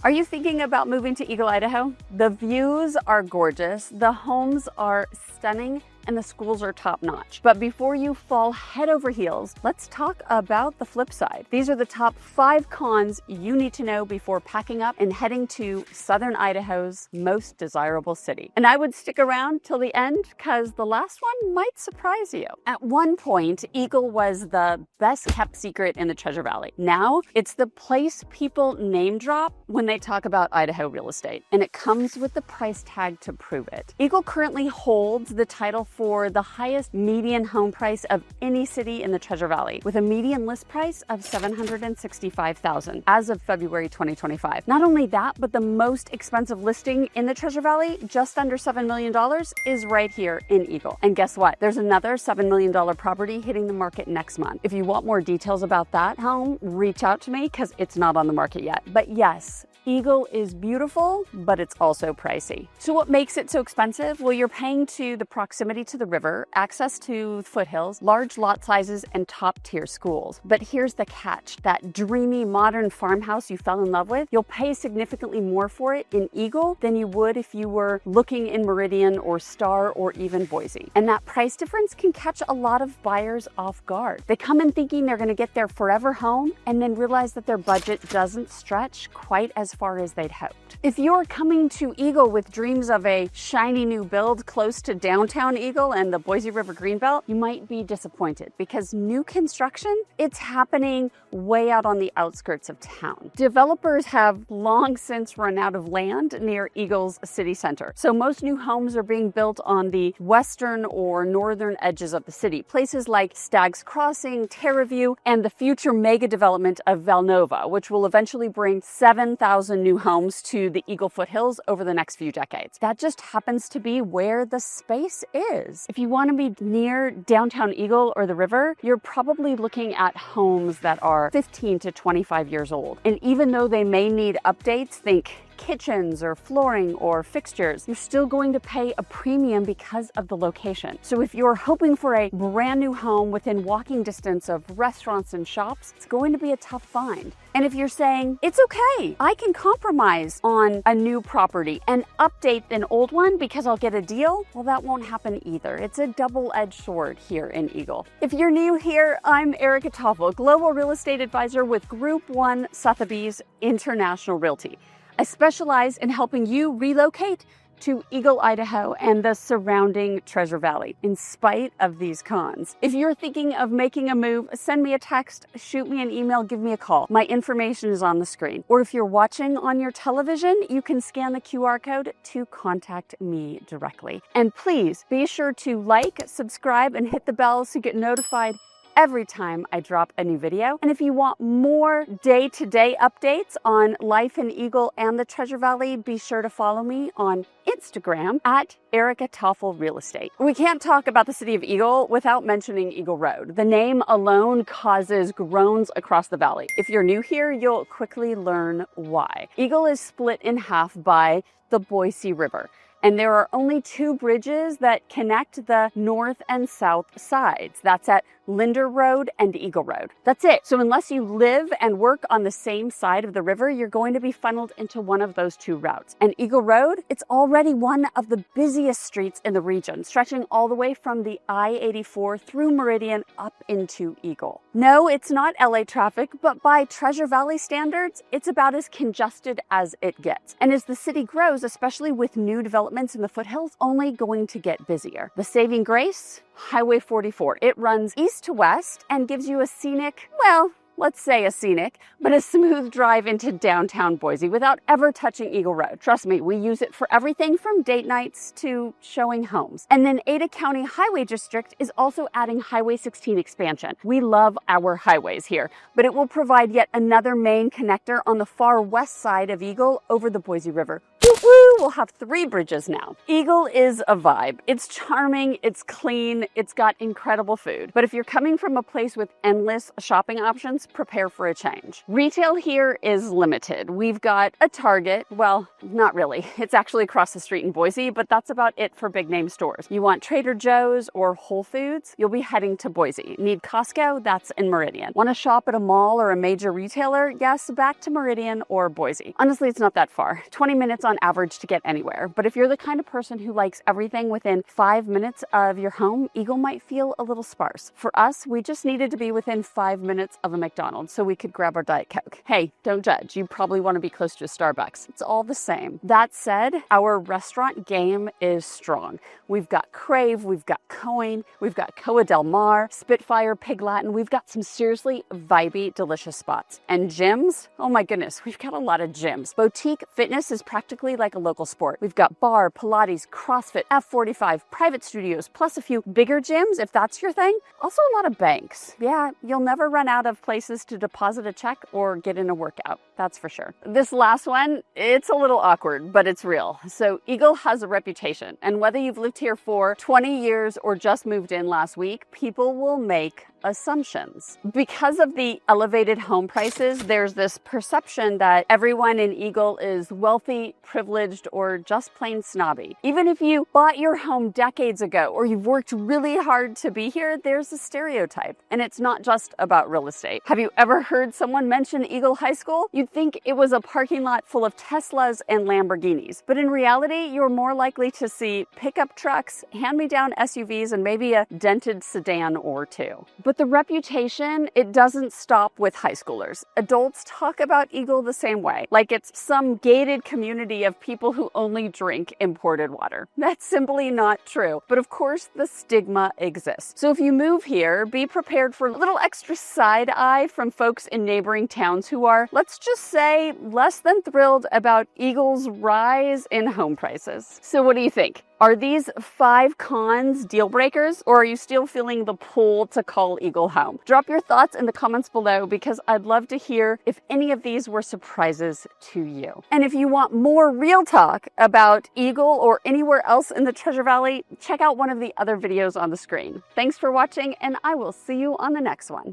Are you thinking about moving to Eagle, Idaho? The views are gorgeous, the homes are stunning, and the schools are top-notch. But before you fall head over heels, let's talk about the flip side. These are the top 5 cons you need to know before packing up and heading to southern Idaho's most desirable city. And I would stick around till the end because the last one might surprise you. At one point, Eagle was the best kept secret in the Treasure Valley. Now, it's the place people name drop when they talk about Idaho real estate, and it comes with the price tag to prove it. Eagle currently holds the title for the highest median home price of any city in the Treasure Valley, with a median list price of $765,000 as of February 2025. Not only that, but the most expensive listing in the Treasure Valley, just under $7 million, is right here in Eagle. And guess what? There's another $7 million property hitting the market next month. If you want more details about that home, reach out to me because it's not on the market yet. But yes, Eagle is beautiful, but it's also pricey. So what makes it so expensive? Well, you're paying to the proximity to the river, access to foothills, large lot sizes, and top-tier schools. But here's the catch. That dreamy modern farmhouse you fell in love with, you'll pay significantly more for it in Eagle than you would if you were looking in Meridian or Star or even Boise. And that price difference can catch a lot of buyers off guard. They come in thinking they're gonna get their forever home and then realize that their budget doesn't stretch quite as far as they'd hoped. If you're coming to Eagle with dreams of a shiny new build close to downtown Eagle and the Boise River Greenbelt, you might be disappointed because new construction, it's happening way out on the outskirts of town. Developers have long since run out of land near Eagle's city center. So most new homes are being built on the western or northern edges of the city. Places like Stag's Crossing, Terraview, and the future mega development of Valnova, which will eventually bring 7,000 new homes to the Eagle foothills over the next few decades. That just happens to be where the space is. If you want to be near downtown Eagle or the river, you're probably looking at homes that are 15 to 25 years old. And even though they may need updates, think kitchens or flooring or fixtures, you're still going to pay a premium because of the location. So if you're hoping for a brand new home within walking distance of restaurants and shops, it's going to be a tough find. And if you're saying, it's okay, I can compromise on a new property and update an old one because I'll get a deal, well, that won't happen either. It's a double-edged sword here in Eagle. If you're new here, I'm Erica Toffel, Global Real Estate Advisor with Group 1 Sotheby's International Realty. I specialize in helping you relocate to Eagle, Idaho and the surrounding Treasure Valley, in spite of these cons. If you're thinking of making a move, send me a text, shoot me an email, give me a call. My information is on the screen. Or if you're watching on your television, you can scan the QR code to contact me directly. And please be sure to like, subscribe, and hit the bell so you get notified every time I drop a new video. And if you want more day-to-day updates on life in Eagle and the Treasure Valley, be sure to follow me on Instagram at Erica Toffel Real Estate. We can't talk about the city of Eagle without mentioning Eagle Road. The name alone causes groans across the valley. If you're new here, you'll quickly learn why. Eagle is split in half by the Boise River, and there are only 2 bridges that connect the north and south sides. That's at Linder Road and Eagle Road. That's it. So unless you live and work on the same side of the river, you're going to be funneled into one of those 2 routes. And Eagle Road, it's already one of the busiest streets in the region, stretching all the way from the I-84 through Meridian up into Eagle. No, it's not LA traffic, but by Treasure Valley standards, it's about as congested as it gets. And as the city grows, especially with new developments in the foothills, only going to get busier. The saving grace? Highway 44. It runs east to west and gives you a scenic, well, let's say a scenic, but a smooth drive into downtown Boise without ever touching Eagle Road. Trust me, we use it for everything from date nights to showing homes. And then Ada County Highway District is also adding Highway 16 expansion. We love our highways here, but it will provide yet another main connector on the far west side of Eagle over the Boise River. Woo-woo! will have 3 bridges now. Eagle is a vibe. It's charming, it's clean, it's got incredible food. But if you're coming from a place with endless shopping options, prepare for a change. Retail here is limited. We've got a Target, well, not really. It's actually across the street in Boise, but that's about it for big name stores. You want Trader Joe's or Whole Foods? You'll be heading to Boise. Need Costco? That's in Meridian. Want to shop at a mall or a major retailer? Yes, back to Meridian or Boise. Honestly, it's not that far. 20 minutes on average to get anywhere. But if you're the kind of person who likes everything within 5 minutes of your home, Eagle might feel a little sparse. For us, we just needed to be within 5 minutes of a McDonald's so we could grab our Diet Coke. Hey, don't judge. You probably want to be close to a Starbucks. It's all the same. That said, our restaurant game is strong. We've got Crave, we've got Coin, we've got Coa Del Mar, Spitfire, Pig Latin. We've got some seriously vibey, delicious spots. And gyms? Oh my goodness, we've got a lot of gyms. Boutique fitness is practically like a local sport. We've got bar, Pilates, CrossFit, F45, private studios, plus a few bigger gyms if that's your thing. Also a lot of banks. Yeah, you'll never run out of places to deposit a check or get in a workout. That's for sure. This last one, it's a little awkward, but it's real. So Eagle has a reputation, and whether you've lived here for 20 years or just moved in last week, people will make assumptions. Because of the elevated home prices, there's this perception that everyone in Eagle is wealthy, privileged, or just plain snobby. Even if you bought your home decades ago or you've worked really hard to be here, there's a stereotype. And it's not just about real estate. Have you ever heard someone mention Eagle High School? You'd think it was a parking lot full of Teslas and Lamborghinis. But in reality, you're more likely to see pickup trucks, hand-me-down SUVs, and maybe a dented sedan or two. But the reputation, it doesn't stop with high schoolers. Adults talk about Eagle the same way, like it's some gated community of people who only drink imported water. That's simply not true. But of course, the stigma exists. So if you move here, be prepared for a little extra side eye from folks in neighboring towns who are, let's just say, less than thrilled about Eagle's rise in home prices. So what do you think? Are these 5 cons deal breakers, or are you still feeling the pull to call Eagle home? Drop your thoughts in the comments below because I'd love to hear if any of these were surprises to you. And if you want more real talk about Eagle or anywhere else in the Treasure Valley, check out one of the other videos on the screen. Thanks for watching, and I will see you on the next one.